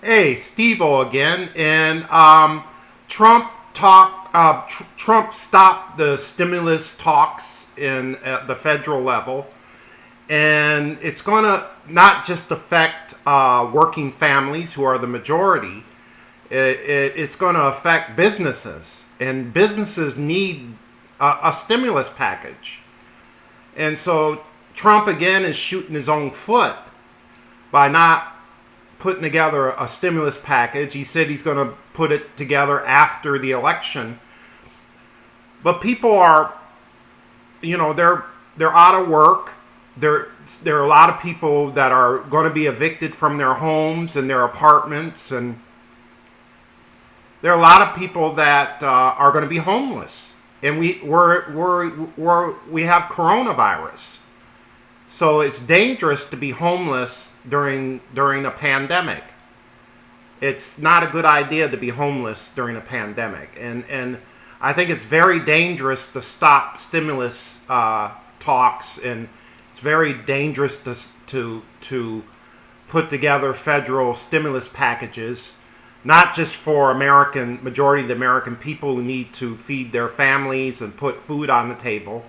Hey, Stevo again, and Trump stopped the stimulus talks in at the federal level, and it's going to not just affect working families who are the majority. It's going to affect businesses, and businesses need a stimulus package, and so Trump again is shooting his own foot by not putting together a stimulus package. He said he's going to put it together after the election. But people are, they're out of work. There are a lot of people that are going to be evicted from their homes and their apartments, and there are a lot of people that are going to be homeless. And we have coronavirus, so it's dangerous to be homeless during a pandemic. It's not a good idea to be homeless during a pandemic, and I think it's very dangerous to stop stimulus talks, and it's very dangerous to put together federal stimulus packages, not just for majority of the American people who need to feed their families and put food on the table,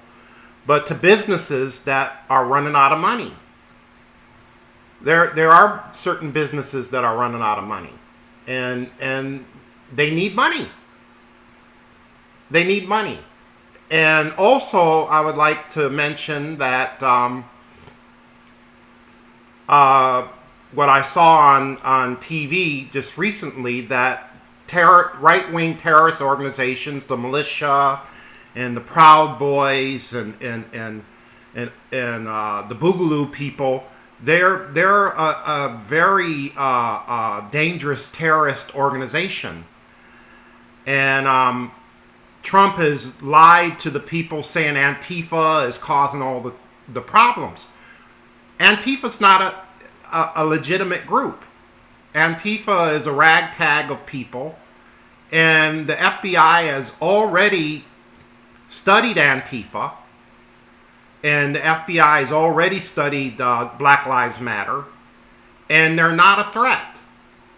but to businesses that are running out of money. There are certain businesses that are running out of money, and they need money. They need money. And also, I would like to mention that what I saw on TV just recently, that right-wing terrorist organizations, the militia and the Proud Boys and the Boogaloo people, they're a very dangerous terrorist organization, and Trump has lied to the people, saying Antifa is causing all the problems. Antifa's not a legitimate group. Antifa is a ragtag of people, and the FBI has already studied Antifa, and the FBI has already studied Black Lives Matter, and they're not a threat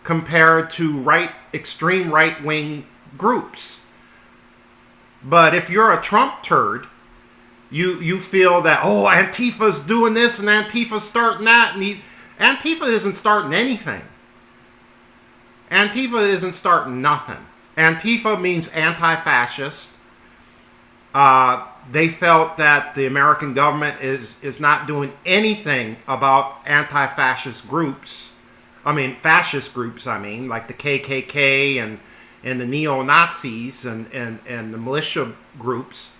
compared to extreme right-wing groups. But if you're a Trump turd, you feel that, oh, Antifa's doing this and Antifa's starting that, and Antifa isn't starting anything. Antifa isn't starting nothing. Antifa means anti-fascist. They felt that the American government is not doing anything about anti-fascist groups. Fascist groups, like the KKK and the neo-Nazis and the militia groups.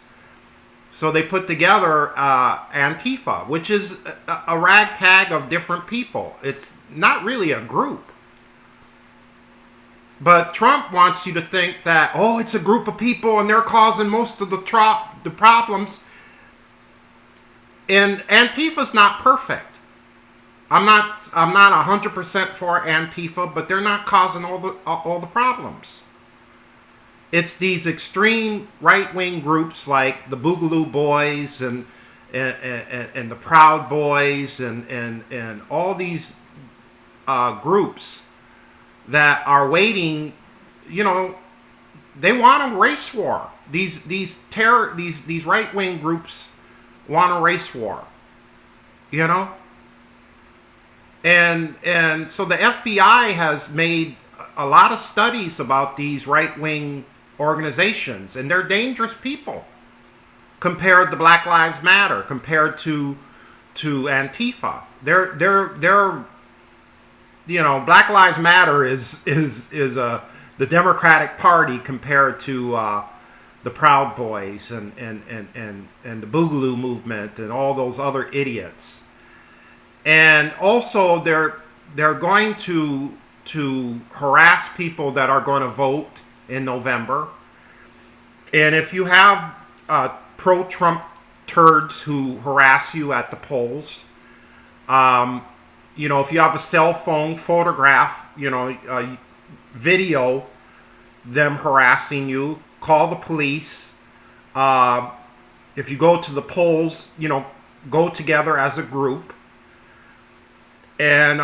So they put together Antifa, which is a ragtag of different people. It's not really a group. But Trump wants you to think that, oh, it's a group of people and they're causing most of the problems. And Antifa's not perfect. I'm not 100% for Antifa, but they're not causing all the problems. It's these extreme right-wing groups like the Boogaloo Boys and the Proud Boys and all these groups that are waiting. They want a race war. These right-wing groups want a race war. And so the FBI has made a lot of studies about these right-wing organizations, and they're dangerous people compared to Black Lives Matter, compared to Antifa. They're Black Lives Matter is the Democratic Party compared to the Proud Boys and the Boogaloo movement and all those other idiots. And also they're going to harass people that are going to vote in November. And if you have pro-Trump turds who harass you at the polls, if you have a cell phone, photograph, video them harassing you, call the police. If you go to the polls, go together as a group. And,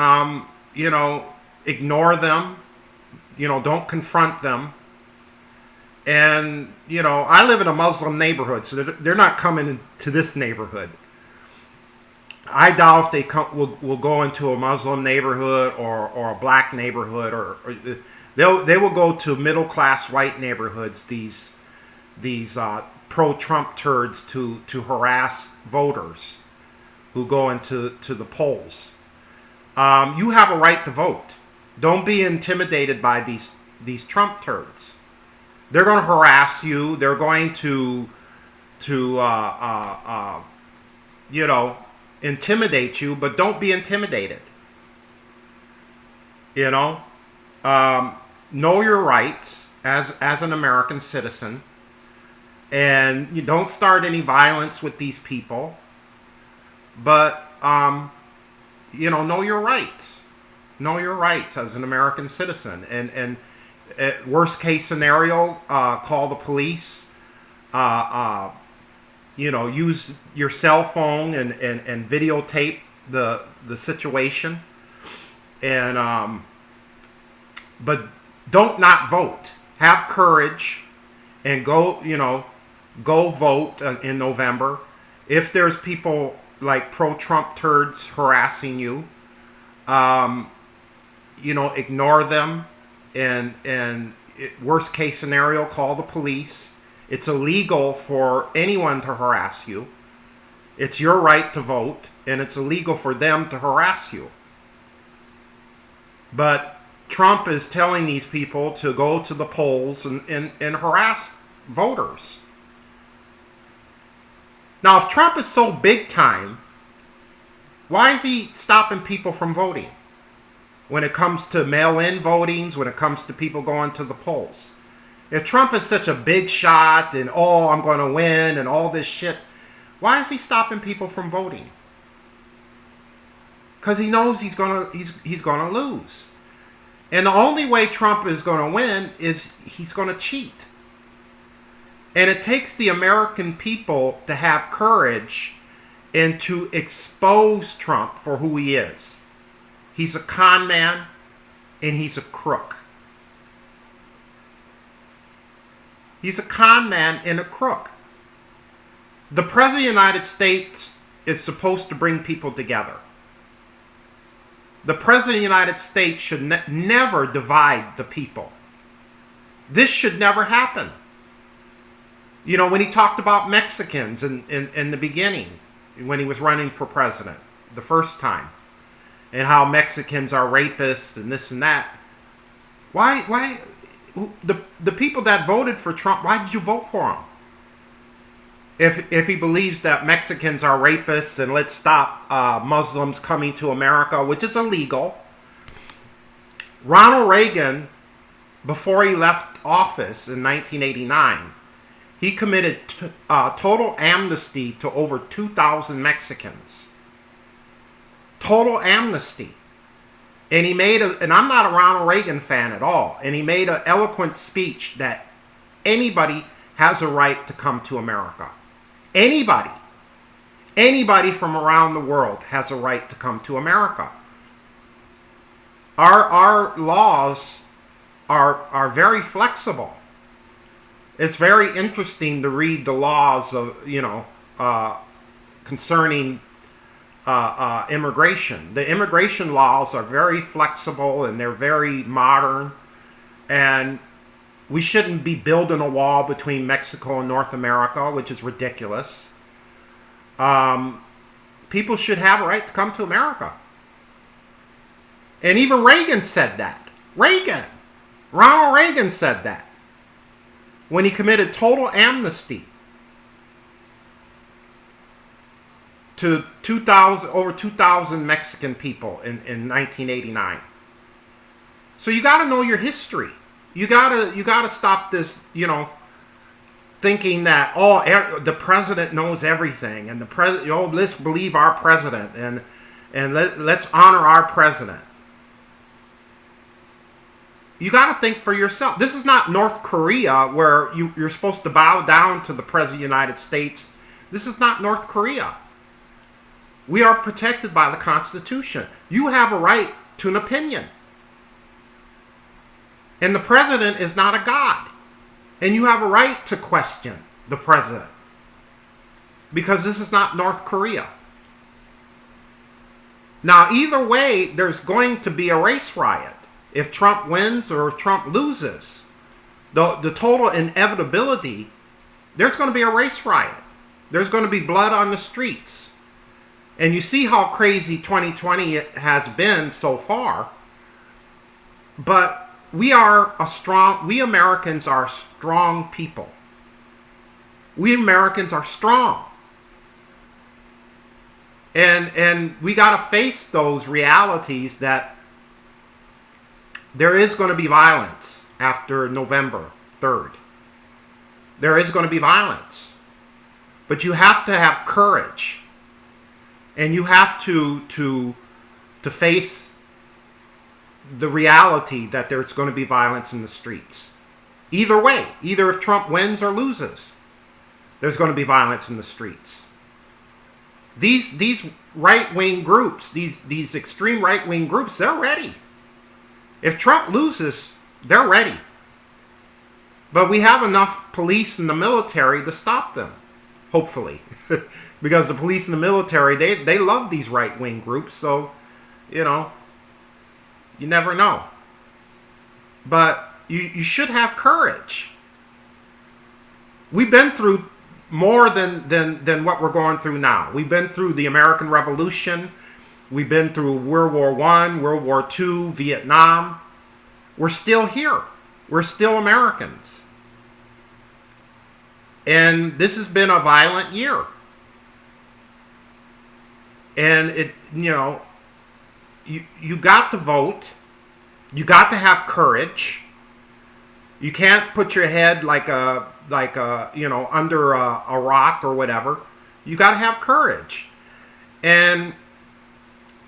ignore them, don't confront them. And, I live in a Muslim neighborhood, so they're not coming to this neighborhood. I doubt if they will go into a Muslim neighborhood or a black neighborhood, or they will go to middle class white neighborhoods. These pro-Trump turds to harass voters who go into the polls. You have a right to vote. Don't be intimidated by these Trump turds. They're going to harass you. They're going to intimidate you, but don't be intimidated. Know your rights as an American citizen, and you don't start any violence with these people. But know your rights. Know your rights as an American citizen, and worst case scenario, call the police. Use your cell phone and videotape the situation, and but don't not vote. Have courage and go vote in November. If there's people like pro-Trump turds harassing you, ignore them, and worst case scenario, call the police. It's illegal for anyone to harass you. It's your right to vote, and it's illegal for them to harass you. But Trump is telling these people to go to the polls and harass voters. Now, if Trump is so big time, why is he stopping people from voting? When it comes to mail-in votings, when it comes to people going to the polls. If Trump is such a big shot and, I'm going to win and all this shit, why is he stopping people from voting? Because he knows he's going to lose. And the only way Trump is going to win is he's going to cheat. And it takes the American people to have courage and to expose Trump for who he is. He's a con man, and he's a crook. He's a con man and a crook. The President of the United States is supposed to bring people together. The President of the United States should never divide the people. This should never happen. When he talked about Mexicans in the beginning, when he was running for president, the first time, and how Mexicans are rapists and this and that. Why the people that voted for Trump, why did you vote for him? If he believes that Mexicans are rapists and let's stop Muslims coming to America, which is illegal. Ronald Reagan, before he left office in 1989, he committed total amnesty to over 2,000 Mexicans. Total amnesty. And he made and I'm not a Ronald Reagan fan at all, and he made an eloquent speech that anybody has a right to come to America. Anybody from around the world has a right to come to America. Our laws are very flexible. It's very interesting to read the laws of concerning immigration. The immigration laws are very flexible and they're very modern, and we shouldn't be building a wall between Mexico and North America, which is ridiculous. People should have a right to come to America. And even Reagan said that. Ronald Reagan said that when he committed total amnesty to over 2,000 Mexican people in 1989. So you got to know your history. You gotta stop this, thinking that the president knows everything, and let's believe our president, and let's honor our president. You got to think for yourself. This is not North Korea where you're supposed to bow down to the President of the United States. This is not North Korea. We are protected by the Constitution. You have a right to an opinion. And the president is not a god. And you have a right to question the president. Because this is not North Korea. Now, either way, there's going to be a race riot. If Trump wins or if Trump loses, the total inevitability, there's going to be a race riot. There's going to be blood on the streets. And you see how crazy 2020 has been so far. But we Americans are strong people. We Americans are strong. And we got to face those realities that there is going to be violence after November 3rd. There is going to be violence. But you have to have courage. And you have to face the reality that there's going to be violence in the streets. Either way, either if Trump wins or loses, there's going to be violence in the streets. These right-wing groups, these extreme right-wing groups, they're ready. If Trump loses, they're ready. But we have enough police and the military to stop them, hopefully. Because the police and the military, they love these right-wing groups, so, you never know. But you should have courage. We've been through more than what we're going through now. We've been through the American Revolution. We've been through World War I, World War II, Vietnam. We're still here. We're still Americans. And this has been a violent year. And you got to vote. You got to have courage. You can't put your head under a rock or whatever. You got to have courage. And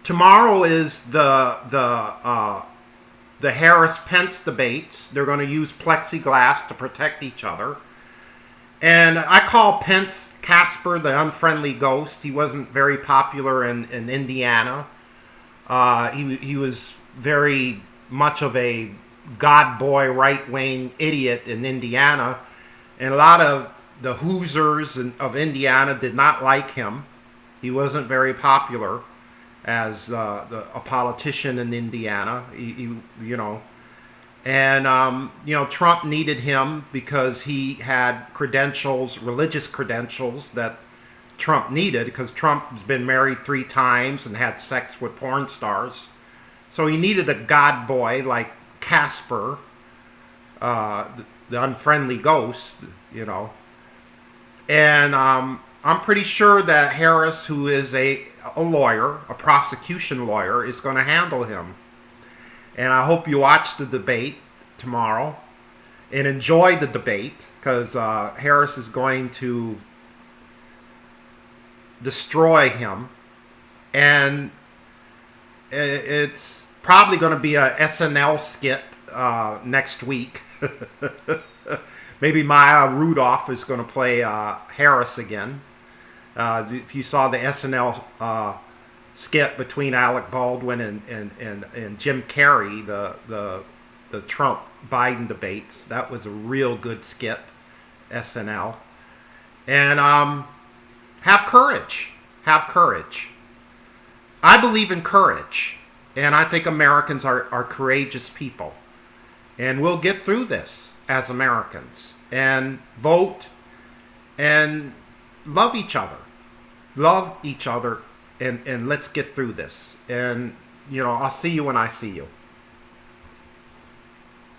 tomorrow is the Harris-Pence debates. They're going to use plexiglass to protect each other. And I call Pence Casper the unfriendly ghost. He wasn't very popular in Indiana. He was very much of a God boy right-wing idiot in Indiana. And a lot of the Hoosiers of Indiana did not like him. He wasn't very popular as a politician in Indiana. Trump needed him because he had credentials, religious credentials that Trump needed, because Trump has been married 3 times and had sex with porn stars. So he needed a God boy like Casper, the unfriendly ghost, And I'm pretty sure that Harris, who is a lawyer, a prosecution lawyer, is going to handle him. And I hope you watch the debate tomorrow and enjoy the debate, because Harris is going to destroy him. And it's probably going to be a SNL skit next week. Maybe Maya Rudolph is going to play Harris again. If you saw the SNL skit between Alec Baldwin and Jim Carrey, the Trump-Biden debates, that was a real good skit, SNL. And have courage. Have courage. I believe in courage. And I think Americans are courageous people. And we'll get through this as Americans. And vote and love each other. Love each other. And let's get through this. And, I'll see you when I see you.